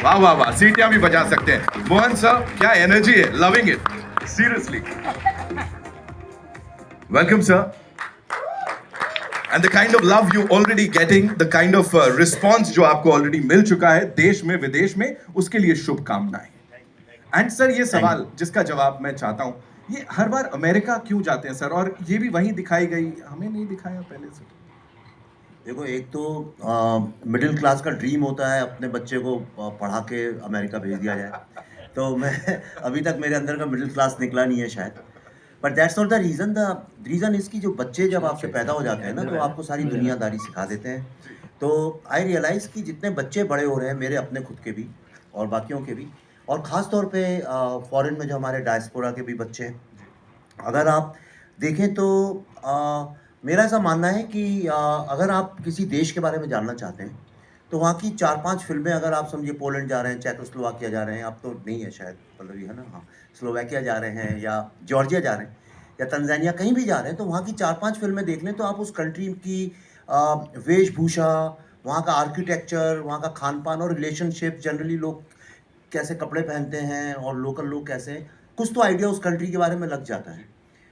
वाह वाह वाह, सीटियां भी बजा सकते हैं। मोहन सर, क्या एनर्जी है, loving it, seriously. Welcome sir. And the kind of love you already getting, the kind of response जो आपको ऑलरेडी मिल चुका है देश में विदेश में, उसके लिए शुभकामनाएं। एंड सर, ये सवाल जिसका जवाब मैं चाहता हूं, ये हर बार अमेरिका क्यों जाते हैं सर, और ये भी वहीं दिखाई गई, हमें नहीं दिखाया पहले से? देखो, एक तो मिडिल क्लास का ड्रीम होता है अपने बच्चे को पढ़ा के अमेरिका भेज दिया जाए। तो मैं अभी तक मेरे अंदर का मिडिल क्लास निकला नहीं है शायद। But that's not the reason. The reason इसकी जो बच्चे जब आपके पैदा हो जाते हैं ना, तो आपको सारी दुनियादारी सिखा देते हैं। तो आई रियलाइज़ कि जितने बच्चे बड़े हो रहे हैं, मेरे अपने खुद के भी और बाकियों के भी, और ख़ास तौर पे फॉरेन में जो हमारे डायस्पोरा के भी बच्चे हैं, अगर आप देखें तो मेरा ऐसा मानना है कि अगर आप किसी देश के बारे में जानना चाहते हैं, तो वहाँ की 4-5 फ़िल्में, अगर आप समझिए पोलैंड जा रहे हैं, चेकोस्लोवाकिया जा रहे हैं, अब तो नहीं है शायद, मतलब ये है ना, हाँ, स्लोवाकिया जा रहे हैं या जॉर्जिया जा रहे हैं या तंजानिया, कहीं भी जा रहे हैं, तो वहाँ की 4-5 फ़िल्में देख लें, तो आप उस कंट्री की वेशभूषा, वहाँ का आर्किटेक्चर, वहाँ का खान-पान और रिलेशनशिप, जनरली लोग कैसे कपड़े पहनते हैं और लोकल लोग कैसे हैं, कुछ तो आइडिया उस कंट्री के बारे में लग जाता है।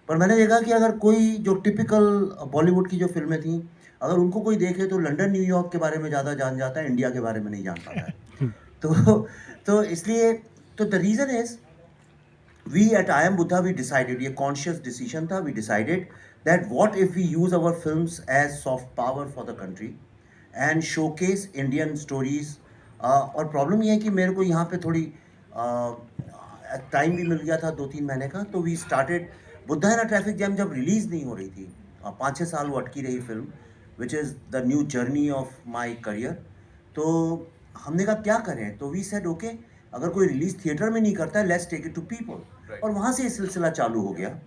पर मैंने देखा कि अगर कोई जो टिपिकल बॉलीवुड की जो फ़िल्में थीं, अगर उनको कोई देखे तो लंदन, न्यूयॉर्क के बारे में ज़्यादा जान जाता है, इंडिया के बारे में नहीं जान पाता है। तो इसलिए तो the reason is, we at I am Buddha we decided, ये कॉन्शियस डिसीजन था, we decided that what if we use our films as soft power for the country and showcase Indian stories. और प्रॉब्लम ये है कि मेरे को यहाँ पे थोड़ी टाइम भी मिल गया था 2-3 महीने का, तो we started Buddha in a traffic jam. जब रिलीज़ नहीं हो रही थी, 5-6 साल वो अटकी रही फिल्म, which is the new journey of my career. तो हमने कहा क्या करें, तो वी सेड ओके, अगर कोई रिलीज़ थिएटर में नहीं करता है, let's take it to people. और वहाँ से ये सिलसिला चालू हो गया।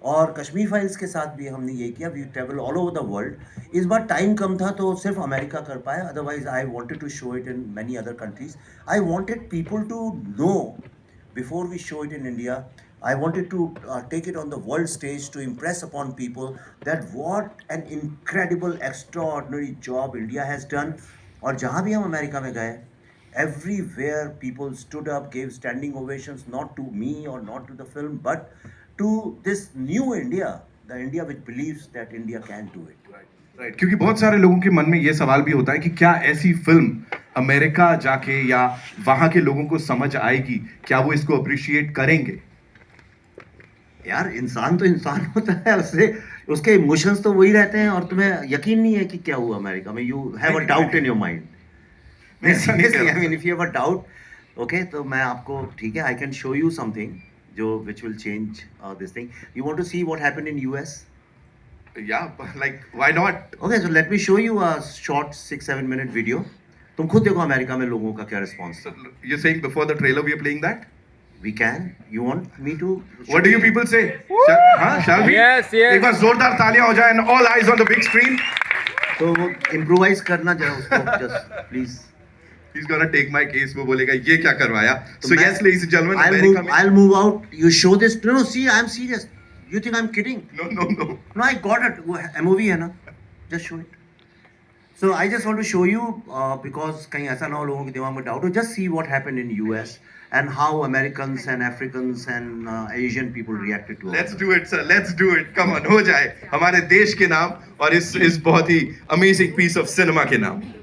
और कश्मीर फाइल्स के साथ भी हमने ये किया, we travel all over the world. इस बार टाइम कम था तो सिर्फ अमेरिका कर पाया, otherwise I wanted to show it in many other countries. I wanted people to know before we show it in India. I wanted to take it on the world stage to impress upon people that what an incredible, extraordinary job India has done. और जहाँ भी हम America में गए, everywhere people stood up, gave standing ovations, not to me or not to the film, but to this new India, the India which believes that India can do it. Right, क्योंकि बहुत सारे लोगों के मन में ये सवाल भी होता है कि क्या ऐसी फिल्म अमेरिका जाके या वहां के लोगों को समझ आएगी, क्या वो इसको अप्रिशिएट करेंगे? यार, इंसान तो इंसान होता है, उससे उसके इमोशंस तो वही रहते हैं, और तुम्हें यकीन नहीं है कि क्या हुआ अमेरिका में, you have a doubt in your mind. Seriously, I mean if you have a doubt, okay, तो मैं आपको, ठीक है, I can show you something जो which will change this thing. You want to see what happened in US? या like why not? Okay, so let me show you a short 6-7 minute video. तुम खुद देखो America में लोगों का क्या response था। You saying before the trailer we are playing that? We can, you want me to? What do you people say? हां, shall we? Yes, yes. एक बार जोरदार तालियां हो जाए and all eyes on the big screen. तो improvise करना जरा उसको, just please. He is gonna take my case, वो बोलेगा ये क्या करवाया। तो so yes ladies and gentleman, I'll America move, में I'll move out. You show this. No, see, I'm serious. You think I'm kidding? No, No, I got it. वो MOV है ना? Just show it. So I just want to show you because कहीं ऐसा ना हो लोगों के दिमाग में doubt हो. Just see what happened in US and how Americans and Africans and Asian people reacted to it. Let's do it sir, let's do it, come on, हो जाए हमारे देश के नाम और इस बहुत ही अमेजिंग पीस ऑफ सिनेमा के नाम।